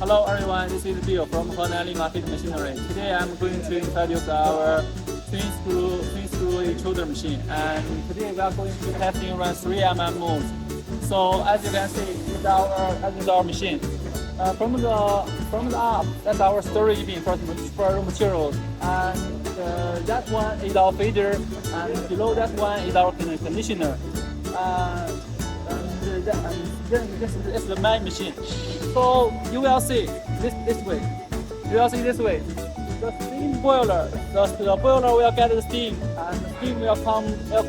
Hello everyone, this is Bill from Lima Machinery. Today I'm going to introduce our twin screw extruder machine, and today we are going to testing run 3 moves. So as you can see, this is our machine. From the up, that's our storage bin for materials, and that one is our feeder, and below that one is our conditioner. Then this is the main machine. So you will see this way. You will see this way. The steam boiler. The boiler will get the steam, and the steam will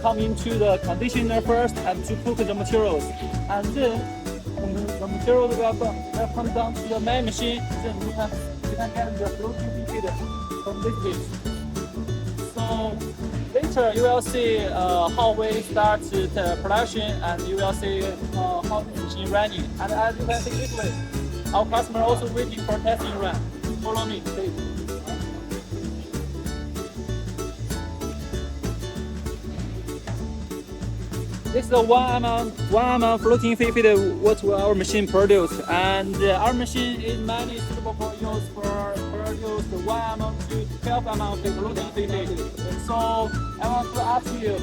come into the conditioner first and to cook the materials, and then the materials will come down to the main machine. Then you can get the floating feed from this bit. So later you will see how we start the production, and you will see how the machine running. And as you can see this way, our customer also waiting for testing run. Follow me, please. This is the 1 mm floating feed what our machine produce, and our machine is mainly suitable for use for produce 1 mm to 12 mm floating feed. So I want to ask you,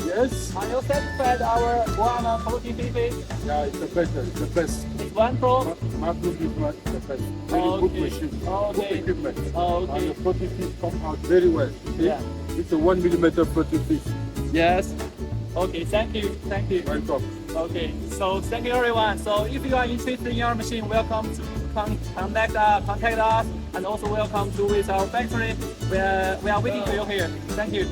Yes. are you satisfied our 1 mm floating feed? Yeah, it's the best. It's the best. It's one pro. Marble is not the best. Very good machine. Okay. Good equipment. Okay. And the floating fish come out very well. See? Yeah. It's a 1 mm floating fish. Yes. Okay. Thank you. Thank you. Welcome. Okay. So thank you everyone. So if you are interested in your machine, welcome to contact us, and also welcome to visit our factory. We are waiting for you here. Thank you.